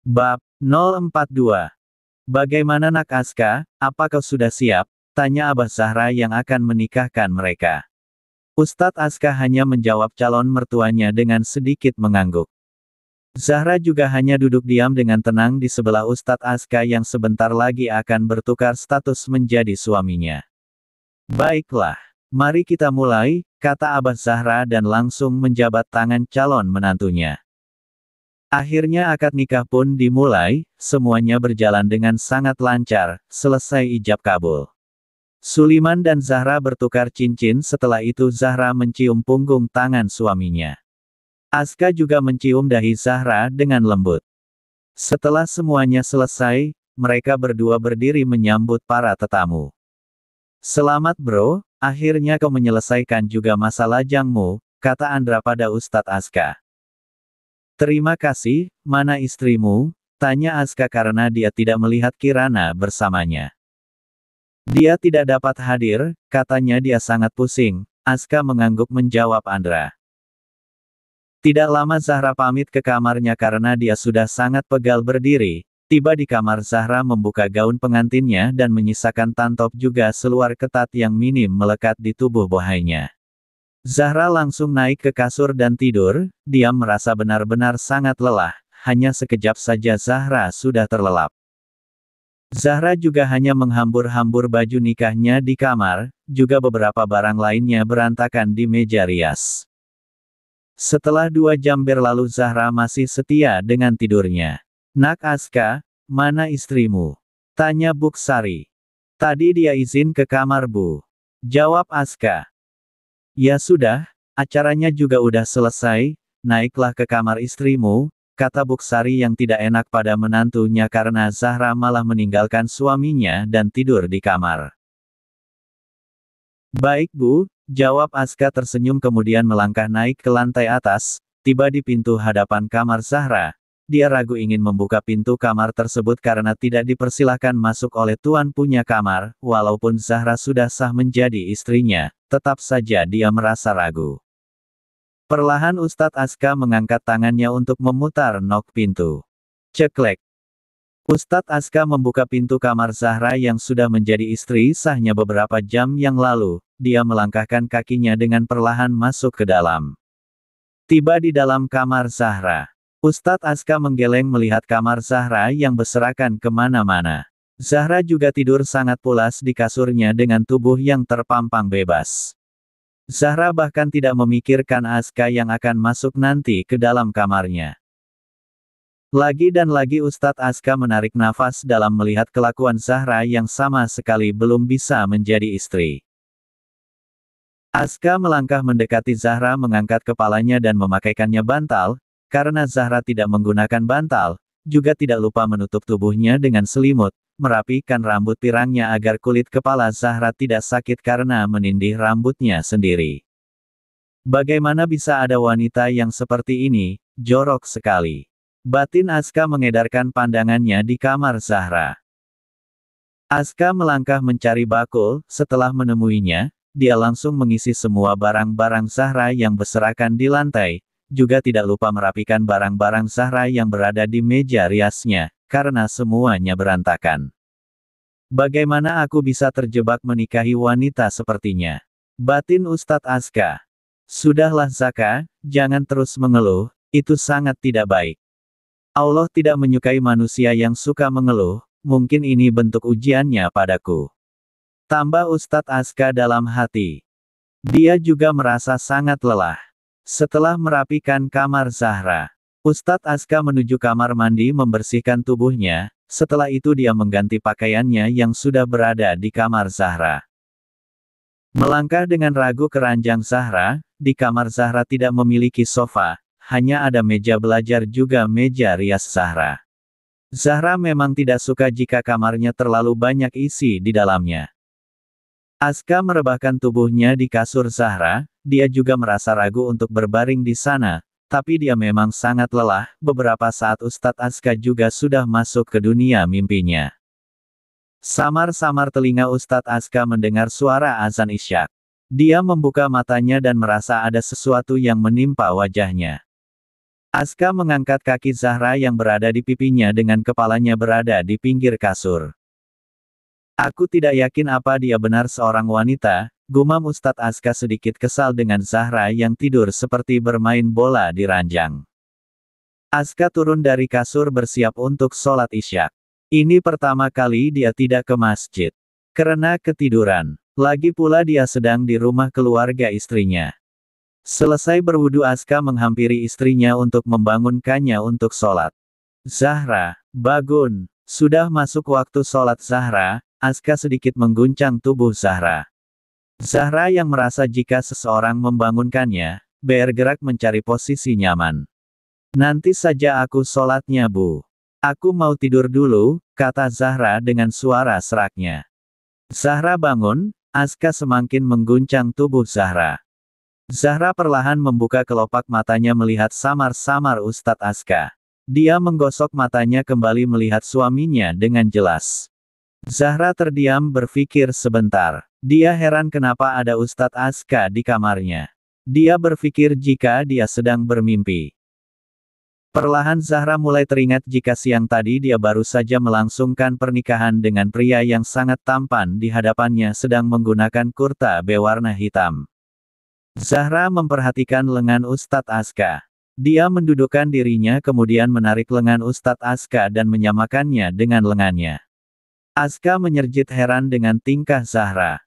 Bab 042. Bagaimana nak Aska, apa kau sudah siap? Tanya Abah Zahra yang akan menikahkan mereka. Ustadz Aska hanya menjawab calon mertuanya dengan sedikit mengangguk. Zahra juga hanya duduk diam dengan tenang di sebelah Ustadz Aska yang sebentar lagi akan bertukar status menjadi suaminya. Baiklah, mari kita mulai, kata Abah Zahra dan langsung menjabat tangan calon menantunya. Akhirnya akad nikah pun dimulai, semuanya berjalan dengan sangat lancar, selesai ijab kabul. Suliman dan Zahra bertukar cincin, setelah itu Zahra mencium punggung tangan suaminya. Aska juga mencium dahi Zahra dengan lembut. Setelah semuanya selesai, mereka berdua berdiri menyambut para tetamu. Selamat bro, akhirnya kau menyelesaikan juga masalah lajangmu, kata Andra pada Ustadz Aska. Terima kasih, mana istrimu? Tanya Aska karena dia tidak melihat Kirana bersamanya. Dia tidak dapat hadir, katanya dia sangat pusing. Aska mengangguk menjawab Andra. Tidak lama Zahra pamit ke kamarnya karena dia sudah sangat pegal berdiri. Tiba di kamar Zahra membuka gaun pengantinnya dan menyisakan tantop juga seluar ketat yang minim melekat di tubuh bohainya. Zahra langsung naik ke kasur dan tidur, dia merasa benar-benar sangat lelah, hanya sekejap saja Zahra sudah terlelap. Zahra juga hanya menghambur-hambur baju nikahnya di kamar, juga beberapa barang lainnya berantakan di meja rias. Setelah 2 jam berlalu Zahra masih setia dengan tidurnya. Nak Aska, mana istrimu? Tanya Buksari. Tadi dia izin ke kamar Bu. Jawab Aska. Ya sudah, acaranya juga udah selesai, naiklah ke kamar istrimu, kata Buksari yang tidak enak pada menantunya karena Zahra malah meninggalkan suaminya dan tidur di kamar. Baik Bu, jawab Aska tersenyum kemudian melangkah naik ke lantai atas, tiba di pintu hadapan kamar Zahra. Dia ragu ingin membuka pintu kamar tersebut karena tidak dipersilahkan masuk oleh tuan punya kamar, walaupun Zahra sudah sah menjadi istrinya, tetap saja dia merasa ragu. Perlahan Ustadz Aska mengangkat tangannya untuk memutar nok pintu. Ceklek. Ustadz Aska membuka pintu kamar Zahra yang sudah menjadi istri sahnya beberapa jam yang lalu, dia melangkahkan kakinya dengan perlahan masuk ke dalam. Tiba di dalam kamar Zahra. Ustadz Aska menggeleng melihat kamar Zahra yang berserakan kemana-mana. Zahra juga tidur sangat pulas di kasurnya dengan tubuh yang terpampang bebas. Zahra bahkan tidak memikirkan Aska yang akan masuk nanti ke dalam kamarnya. Lagi dan lagi Ustadz Aska menarik nafas dalam melihat kelakuan Zahra yang sama sekali belum bisa menjadi istri. Aska melangkah mendekati Zahra mengangkat kepalanya dan memakaikannya bantal. Karena Zahra tidak menggunakan bantal, juga tidak lupa menutup tubuhnya dengan selimut, merapikan rambut pirangnya agar kulit kepala Zahra tidak sakit karena menindih rambutnya sendiri. Bagaimana bisa ada wanita yang seperti ini, jorok sekali. Batin Aska mengedarkan pandangannya di kamar Zahra. Aska melangkah mencari bakul, setelah menemuinya, dia langsung mengisi semua barang-barang Zahra yang berserakan di lantai, juga tidak lupa merapikan barang-barang Zahra yang berada di meja riasnya, karena semuanya berantakan. Bagaimana aku bisa terjebak menikahi wanita sepertinya? Batin Ustadz Aska. Sudahlah Zaka, jangan terus mengeluh, itu sangat tidak baik. Allah tidak menyukai manusia yang suka mengeluh, mungkin ini bentuk ujiannya padaku. Tambah Ustadz Aska dalam hati. Dia juga merasa sangat lelah. Setelah merapikan kamar Zahra, Ustadz Aska menuju kamar mandi membersihkan tubuhnya, setelah itu dia mengganti pakaiannya yang sudah berada di kamar Zahra. Melangkah dengan ragu ke ranjang Zahra, di kamar Zahra tidak memiliki sofa, hanya ada meja belajar juga meja rias Zahra. Zahra memang tidak suka jika kamarnya terlalu banyak isi di dalamnya. Aska merebahkan tubuhnya di kasur Zahra, dia juga merasa ragu untuk berbaring di sana, tapi dia memang sangat lelah, beberapa saat Ustadz Aska juga sudah masuk ke dunia mimpinya. Samar-samar telinga Ustadz Aska mendengar suara azan isyak. Dia membuka matanya dan merasa ada sesuatu yang menimpa wajahnya. Aska mengangkat kaki Zahra yang berada di pipinya dengan kepalanya berada di pinggir kasur. Aku tidak yakin apa dia benar seorang wanita, gumam Ustadz Aska sedikit kesal dengan Zahra yang tidur seperti bermain bola di ranjang. Aska turun dari kasur bersiap untuk sholat isya. Ini pertama kali dia tidak ke masjid. Karena ketiduran. Lagi pula dia sedang di rumah keluarga istrinya. Selesai berwudu Aska menghampiri istrinya untuk membangunkannya untuk sholat. Zahra, bangun. Sudah masuk waktu sholat Zahra. Aska sedikit mengguncang tubuh Zahra. Zahra yang merasa jika seseorang membangunkannya, bergerak mencari posisi nyaman. Nanti saja aku sholatnya Bu. Aku mau tidur dulu, kata Zahra dengan suara seraknya. Zahra bangun, Aska semakin mengguncang tubuh Zahra. Zahra perlahan membuka kelopak matanya melihat samar-samar Ustadz Aska. Dia menggosok matanya kembali melihat suaminya dengan jelas. Zahra terdiam berpikir sebentar. Dia heran kenapa ada Ustadz Aska di kamarnya. Dia berpikir jika dia sedang bermimpi. Perlahan Zahra mulai teringat jika siang tadi dia baru saja melangsungkan pernikahan dengan pria yang sangat tampan di hadapannya sedang menggunakan kurta berwarna hitam. Zahra memperhatikan lengan Ustadz Aska. Dia mendudukkan dirinya kemudian menarik lengan Ustadz Aska dan menyamakannya dengan lengannya. Aska menyerjit heran dengan tingkah Zahra.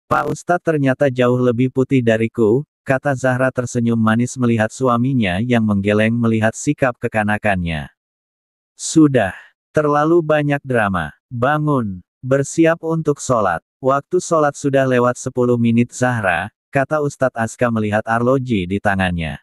Pak Ustadz ternyata jauh lebih putih dariku, kata Zahra tersenyum manis melihat suaminya yang menggeleng melihat sikap kekanakannya. Sudah. Terlalu banyak drama. Bangun. Bersiap untuk sholat. Waktu sholat sudah lewat 10 menit Zahra, kata Ustadz Aska melihat arloji di tangannya.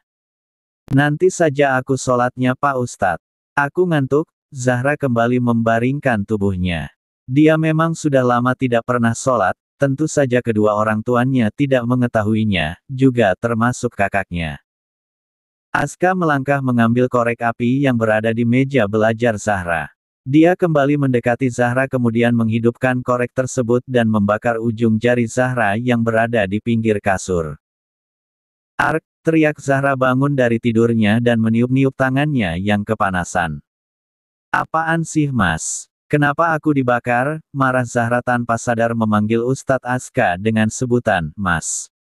Nanti saja aku sholatnya Pak Ustadz. Aku ngantuk. Zahra kembali membaringkan tubuhnya. Dia memang sudah lama tidak pernah sholat, tentu saja kedua orang tuanya tidak mengetahuinya, juga termasuk kakaknya. Aska melangkah mengambil korek api yang berada di meja belajar Zahra. Dia kembali mendekati Zahra kemudian menghidupkan korek tersebut dan membakar ujung jari Zahra yang berada di pinggir kasur. Ark, teriak Zahra bangun dari tidurnya dan meniup-niup tangannya yang kepanasan. Apaan sih Mas? Kenapa aku dibakar? Marah Zahra tanpa sadar memanggil Ustadz Aska dengan sebutan, Mas.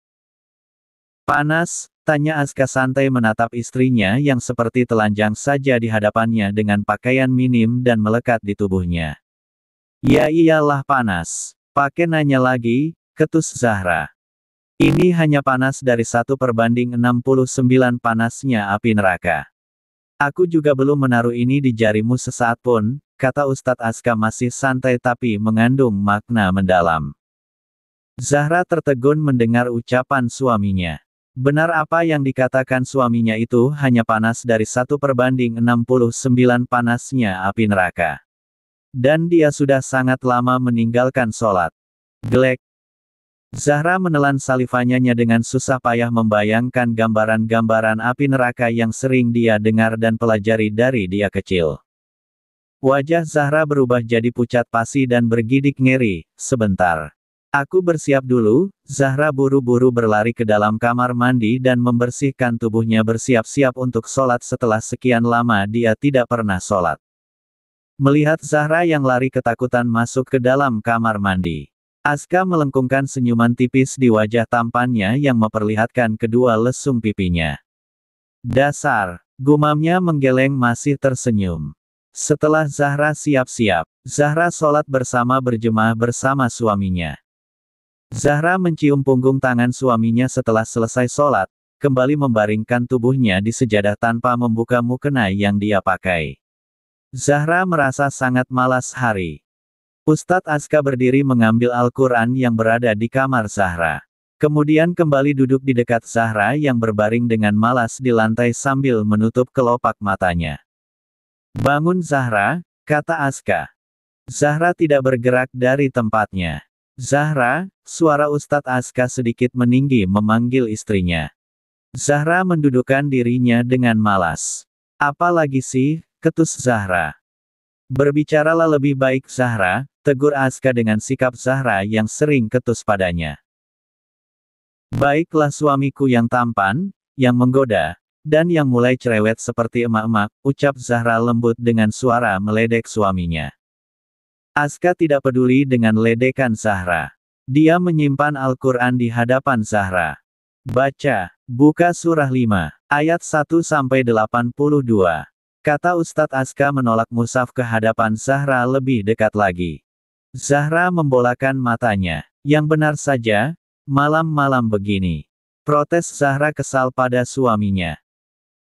Panas? Tanya Aska santai menatap istrinya yang seperti telanjang saja di hadapannya dengan pakaian minim dan melekat di tubuhnya. Ya iyalah panas. Pakai nanya lagi, ketus Zahra. Ini hanya panas dari 1/69 panasnya api neraka. Aku juga belum menaruh ini di jarimu sesaat pun, kata Ustadz Aska masih santai tapi mengandung makna mendalam. Zahra tertegun mendengar ucapan suaminya. Benar apa yang dikatakan suaminya itu hanya panas dari 1/69 panasnya api neraka. Dan dia sudah sangat lama meninggalkan sholat. Gelek. Zahra menelan salivanya dengan susah payah membayangkan gambaran-gambaran api neraka yang sering dia dengar dan pelajari dari dia kecil. Wajah Zahra berubah jadi pucat pasi dan bergidik ngeri. Sebentar. Aku bersiap dulu. Zahra buru-buru berlari ke dalam kamar mandi dan membersihkan tubuhnya bersiap-siap untuk sholat setelah sekian lama dia tidak pernah sholat. Melihat Zahra yang lari ketakutan masuk ke dalam kamar mandi. Aska melengkungkan senyuman tipis di wajah tampannya yang memperlihatkan kedua lesung pipinya. Dasar, gumamnya menggeleng masih tersenyum. Setelah Zahra siap-siap, Zahra sholat bersama berjemaah bersama suaminya. Zahra mencium punggung tangan suaminya setelah selesai sholat, kembali membaringkan tubuhnya di sejadah tanpa membuka mukena yang dia pakai. Zahra merasa sangat malas hari. Ustadz Aska berdiri mengambil Al-Quran yang berada di kamar Zahra. Kemudian kembali duduk di dekat Zahra yang berbaring dengan malas di lantai sambil menutup kelopak matanya. Bangun Zahra, kata Aska. Zahra tidak bergerak dari tempatnya. Zahra, suara Ustadz Aska sedikit meninggi memanggil istrinya. Zahra mendudukkan dirinya dengan malas. Apa lagi sih, ketus Zahra? Berbicaralah lebih baik Zahra, tegur Aska dengan sikap Zahra yang sering ketus padanya. Baiklah suamiku yang tampan, yang menggoda, Dan yang mulai cerewet seperti emak-emak, ucap Zahra lembut dengan suara meledek suaminya. Aska tidak peduli dengan ledekan Zahra. Dia menyimpan Al-Quran di hadapan Zahra. Baca, buka surah 5, ayat 1-82. Kata Ustadz Aska menolak mushaf ke hadapan Zahra lebih dekat lagi. Zahra membolakan matanya. Yang benar saja, malam-malam begini. Protes Zahra kesal pada suaminya.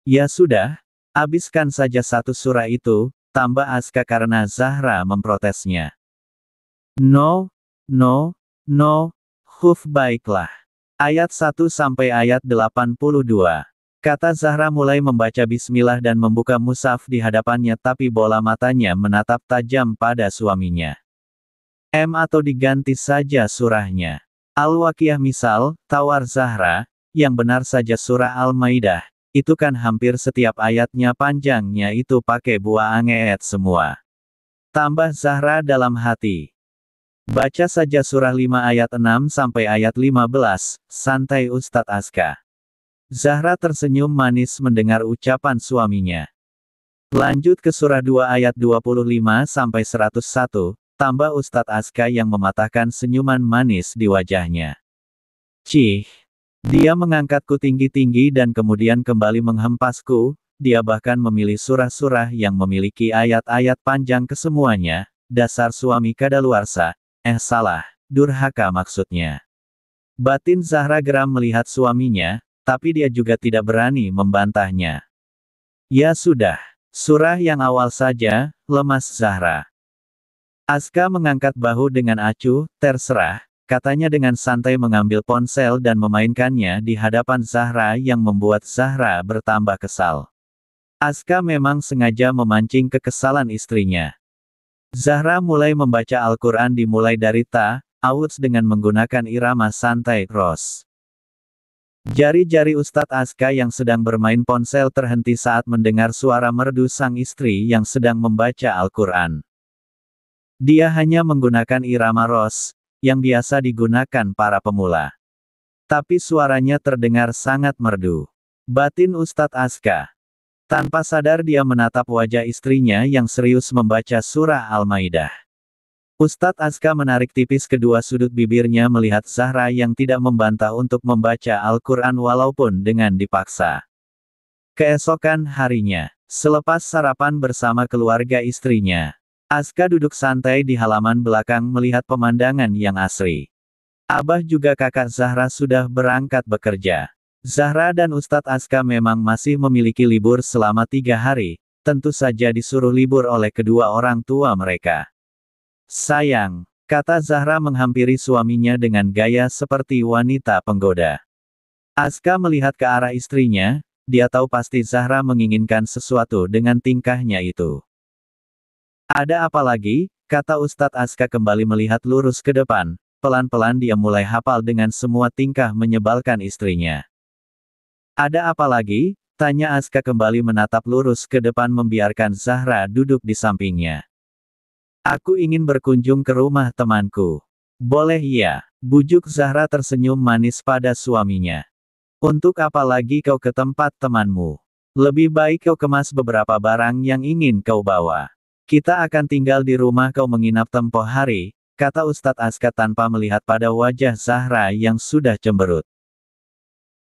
Ya sudah, habiskan saja satu surah itu, tambah Aska karena Zahra memprotesnya. No, no, no, baiklah. Ayat 1 sampai ayat 82. Kata Zahra mulai membaca bismillah dan membuka mushaf di hadapannya tapi bola matanya menatap tajam pada suaminya. Atau diganti saja surahnya. Al-Waqiah misal, tawar Zahra, yang benar saja surah Al-Maidah, itu kan hampir setiap ayatnya panjangnya itu pakai buah angeet semua. Tambah Zahra dalam hati. Baca saja surah 5 ayat 6 sampai ayat 15, santai Ustadz Aska. Zahra tersenyum manis mendengar ucapan suaminya. Lanjut ke surah 2 ayat 25 sampai 101, tambah Ustadz Aska yang mematahkan senyuman manis di wajahnya. Cih, dia mengangkatku tinggi-tinggi dan kemudian kembali menghempasku, dia bahkan memilih surah-surah yang memiliki ayat-ayat panjang kesemuanya, dasar suami kadaluarsa. Salah, durhaka maksudnya. Batin Zahra geram melihat suaminya, tapi dia juga tidak berani membantahnya. Ya sudah, surah yang awal saja, lemas Zahra. Aska mengangkat bahu dengan acuh, terserah, katanya dengan santai mengambil ponsel dan memainkannya di hadapan Zahra yang membuat Zahra bertambah kesal. Aska memang sengaja memancing kekesalan istrinya. Zahra mulai membaca Al-Quran dimulai dari ta, auts dengan menggunakan irama santai, ros. Jari-jari Ustadz Aska yang sedang bermain ponsel terhenti saat mendengar suara merdu sang istri yang sedang membaca Al-Quran. Dia hanya menggunakan irama ros, yang biasa digunakan para pemula. Tapi suaranya terdengar sangat merdu. Batin Ustadz Aska. Tanpa sadar dia menatap wajah istrinya yang serius membaca surah Al-Maidah. Ustadz Aska menarik tipis kedua sudut bibirnya melihat Zahra yang tidak membantah untuk membaca Al-Quran walaupun dengan dipaksa. Keesokan harinya, selepas sarapan bersama keluarga istrinya, Aska duduk santai di halaman belakang melihat pemandangan yang asri. Abah juga kakak Zahra sudah berangkat bekerja. Zahra dan Ustadz Aska memang masih memiliki libur selama 3 hari, tentu saja disuruh libur oleh kedua orang tua mereka. Sayang, kata Zahra menghampiri suaminya dengan gaya seperti wanita penggoda. Aska melihat ke arah istrinya, dia tahu pasti Zahra menginginkan sesuatu dengan tingkahnya itu. Ada apa lagi? Kata Ustadz Aska kembali melihat lurus ke depan, pelan-pelan dia mulai hafal dengan semua tingkah menyebalkan istrinya. Ada apa lagi? Tanya Aska kembali menatap lurus ke depan membiarkan Zahra duduk di sampingnya. Aku ingin berkunjung ke rumah temanku. Boleh ya? Bujuk Zahra tersenyum manis pada suaminya. Untuk apa lagi kau ke tempat temanmu? Lebih baik kau kemas beberapa barang yang ingin kau bawa. Kita akan tinggal di rumah kau menginap tempoh hari, kata Ustadz Aska tanpa melihat pada wajah Zahra yang sudah cemberut.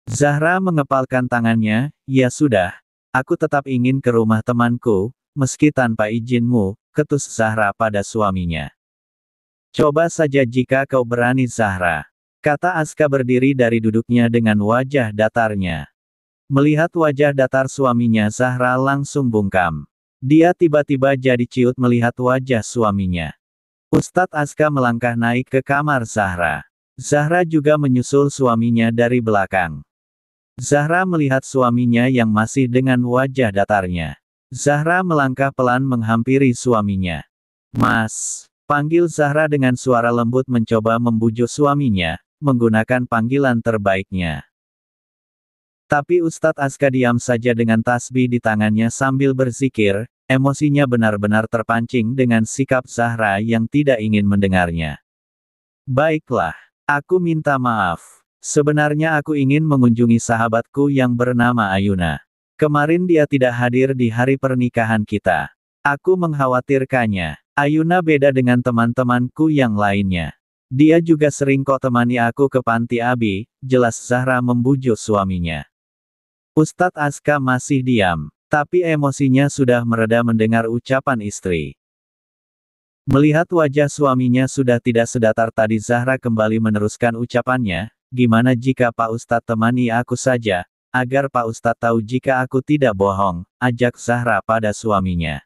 Zahra mengepalkan tangannya, ya sudah, aku tetap ingin ke rumah temanku, meski tanpa izinmu, ketus Zahra pada suaminya. Coba saja jika kau berani Zahra, kata Aska berdiri dari duduknya dengan wajah datarnya. Melihat wajah datar suaminya Zahra langsung bungkam. Dia tiba-tiba jadi ciut melihat wajah suaminya. Ustadz Aska melangkah naik ke kamar Zahra. Zahra juga menyusul suaminya dari belakang. Zahra melihat suaminya yang masih dengan wajah datarnya. Zahra melangkah pelan menghampiri suaminya. Mas, panggil Zahra dengan suara lembut mencoba membujuk suaminya, menggunakan panggilan terbaiknya. Tapi Ustadz Aska diam saja dengan tasbih di tangannya sambil berzikir, emosinya benar-benar terpancing dengan sikap Zahra yang tidak ingin mendengarnya. Baiklah, aku minta maaf. Sebenarnya aku ingin mengunjungi sahabatku yang bernama Ayuna. Kemarin dia tidak hadir di hari pernikahan kita. Aku mengkhawatirkannya. Ayuna beda dengan teman-temanku yang lainnya. Dia juga sering kok temani aku ke panti Abi, jelas Zahra membujuk suaminya. Ustadz Aska masih diam, tapi emosinya sudah mereda mendengar ucapan istri. Melihat wajah suaminya sudah tidak sedatar tadi, Zahra kembali meneruskan ucapannya, gimana jika Pak Ustadz temani aku saja, agar Pak Ustadz tahu jika aku tidak bohong, ajak Zahra pada suaminya.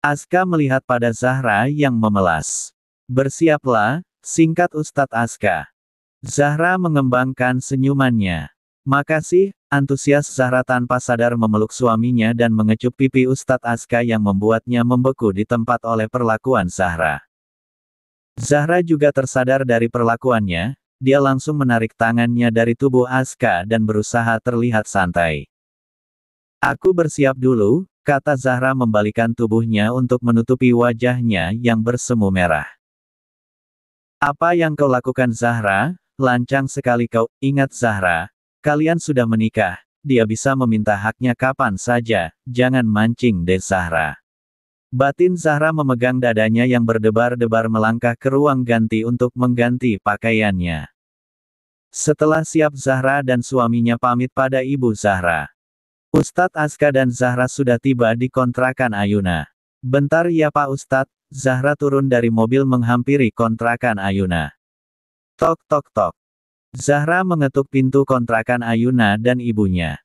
Aska melihat pada Zahra yang memelas. Bersiaplah, singkat Ustadz Aska. Zahra mengembangkan senyumannya. Makasih, antusias Zahra tanpa sadar memeluk suaminya dan mengecup pipi Ustadz Aska yang membuatnya membeku di tempat oleh perlakuan Zahra. Zahra juga tersadar dari perlakuannya, dia langsung menarik tangannya dari tubuh Aska dan berusaha terlihat santai. Aku bersiap dulu, kata Zahra membalikan tubuhnya untuk menutupi wajahnya yang bersemu merah. Apa yang kau lakukan Zahra? Lancang sekali kau, ingat Zahra. Kalian sudah menikah, dia bisa meminta haknya kapan saja, jangan mancing deh Zahra. Batin Zahra memegang dadanya yang berdebar-debar melangkah ke ruang ganti untuk mengganti pakaiannya. Setelah siap Zahra dan suaminya pamit pada ibu Zahra. Ustadz Aska dan Zahra sudah tiba di kontrakan Ayuna. Bentar ya Pak Ustadz, Zahra turun dari mobil menghampiri kontrakan Ayuna. Tok tok tok. Zahra mengetuk pintu kontrakan Ayuna dan ibunya.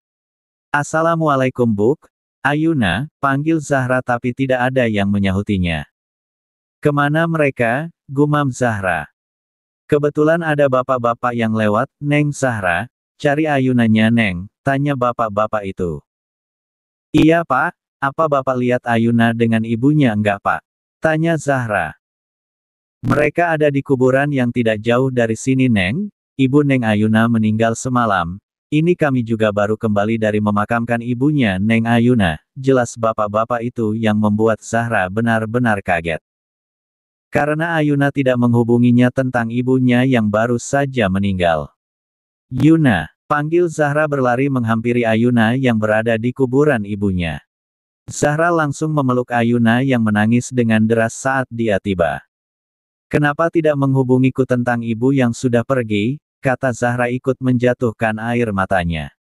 Assalamualaikum Buk. Ayuna, panggil Zahra tapi tidak ada yang menyahutinya. Kemana mereka? Gumam Zahra. Kebetulan ada bapak-bapak yang lewat, Neng Zahra. Cari Ayunanya Neng, tanya bapak-bapak itu. Iya Pak, apa Bapak lihat Ayuna dengan ibunya enggak Pak? Tanya Zahra. Mereka ada di kuburan yang tidak jauh dari sini Neng. Ibu Neng Ayuna meninggal semalam. Ini kami juga baru kembali dari memakamkan ibunya Neng Ayuna. Jelas bapak-bapak itu yang membuat Zahra benar-benar kaget. Karena Ayuna tidak menghubunginya tentang ibunya yang baru saja meninggal. Yuna, panggil Zahra berlari menghampiri Ayuna yang berada di kuburan ibunya. Zahra langsung memeluk Ayuna yang menangis dengan deras saat dia tiba. Kenapa tidak menghubungiku tentang ibu yang sudah pergi? Kata Zahra ikut menjatuhkan air matanya.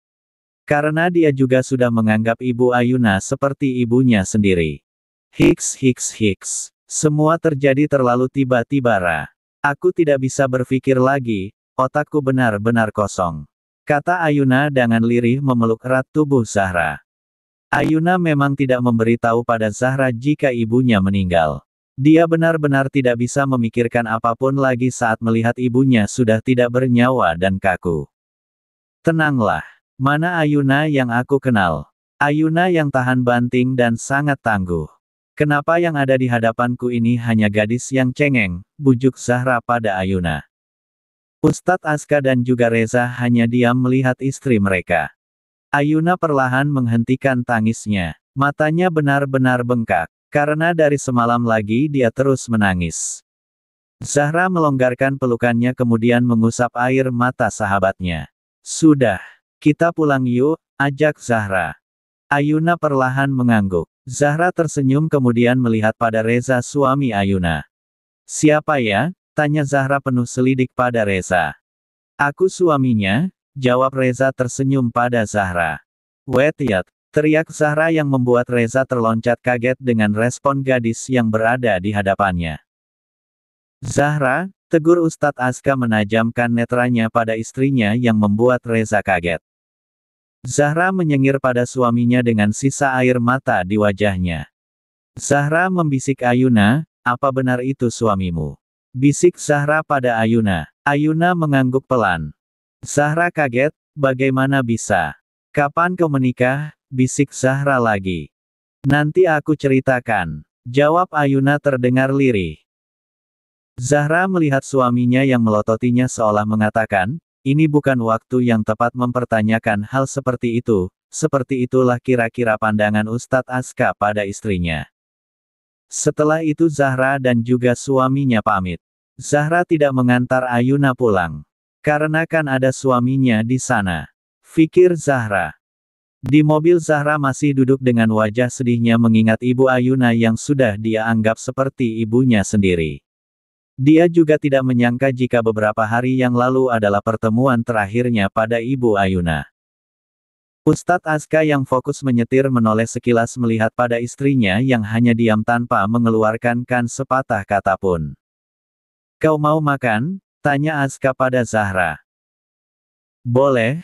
Karena dia juga sudah menganggap ibu Ayuna seperti ibunya sendiri. Hiks hiks hiks. Semua terjadi terlalu tiba-tiba Ra. Aku tidak bisa berpikir lagi, otakku benar-benar kosong. Kata Ayuna dengan lirih memeluk erat tubuh Zahra. Ayuna memang tidak memberitahu pada Zahra jika ibunya meninggal. Dia benar-benar tidak bisa memikirkan apapun lagi saat melihat ibunya sudah tidak bernyawa dan kaku. Tenanglah. Mana Ayuna yang aku kenal? Ayuna yang tahan banting dan sangat tangguh. Kenapa yang ada di hadapanku ini hanya gadis yang cengeng, bujuk Zahra pada Ayuna. Ustadz Aska dan juga Reza hanya diam melihat istri mereka. Ayuna perlahan menghentikan tangisnya. Matanya benar-benar bengkak. Karena dari semalam lagi dia terus menangis. Zahra melonggarkan pelukannya kemudian mengusap air mata sahabatnya. Sudah. Kita pulang yuk, ajak Zahra. Ayuna perlahan mengangguk. Zahra tersenyum kemudian melihat pada Reza suami Ayuna. Siapa ya? Tanya Zahra penuh selidik pada Reza. Aku suaminya, jawab Reza tersenyum pada Zahra. Wait yet. Teriak Zahra yang membuat Reza terloncat kaget dengan respon gadis yang berada di hadapannya. Zahra, tegur Ustadz Aska menajamkan netranya pada istrinya yang membuat Reza kaget. Zahra menyengir pada suaminya dengan sisa air mata di wajahnya. Zahra membisik Ayuna, apa benar itu suamimu? Bisik Zahra pada Ayuna. Ayuna mengangguk pelan. Zahra kaget, bagaimana bisa? Kapan kau menikah? Bisik Zahra lagi. Nanti aku ceritakan. Jawab Ayuna terdengar lirih. Zahra melihat suaminya yang melototinya seolah mengatakan, ini bukan waktu yang tepat mempertanyakan hal seperti itu. Seperti itulah kira-kira pandangan Ustadz Aska pada istrinya. Setelah itu Zahra dan juga suaminya pamit. Zahra tidak mengantar Ayuna pulang. Karena kan ada suaminya di sana. Fikir Zahra. Di mobil Zahra masih duduk dengan wajah sedihnya mengingat Ibu Ayuna yang sudah dia anggap seperti ibunya sendiri. Dia juga tidak menyangka jika beberapa hari yang lalu adalah pertemuan terakhirnya pada Ibu Ayuna. Ustadz Aska yang fokus menyetir menoleh sekilas melihat pada istrinya yang hanya diam tanpa mengeluarkan sepatah kata pun. "Kau mau makan?" tanya Aska pada Zahra. "Boleh.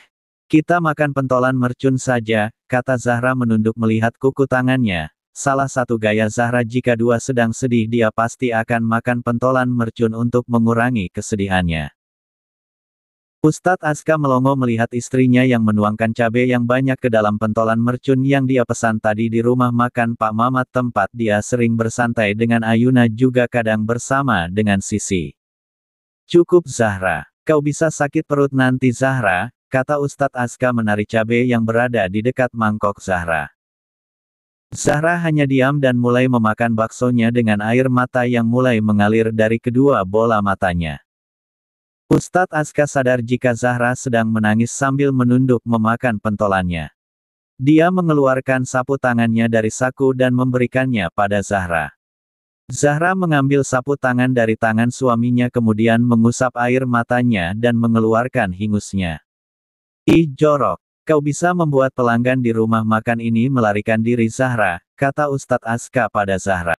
Kita makan pentolan mercun saja," kata Zahra menunduk melihat kuku tangannya. Salah satu gaya Zahra jika dua sedang sedih dia pasti akan makan pentolan mercun untuk mengurangi kesedihannya. Ustadz Aska melongo melihat istrinya yang menuangkan cabai yang banyak ke dalam pentolan mercun yang dia pesan tadi di rumah makan Pak Mamat tempat dia sering bersantai dengan Ayuna juga kadang bersama dengan Sisi. "Cukup Zahra. Kau bisa sakit perut nanti Zahra," kata Ustadz Aska menarik cabai yang berada di dekat mangkok Zahra. Zahra hanya diam dan mulai memakan baksonya dengan air mata yang mulai mengalir dari kedua bola matanya. Ustadz Aska sadar jika Zahra sedang menangis sambil menunduk memakan pentolannya. Dia mengeluarkan sapu tangannya dari saku dan memberikannya pada Zahra. Zahra mengambil sapu tangan dari tangan suaminya kemudian mengusap air matanya dan mengeluarkan hingusnya. "Ih jorok, kau bisa membuat pelanggan di rumah makan ini melarikan diri Zahra," kata Ustadz Aska pada Zahra.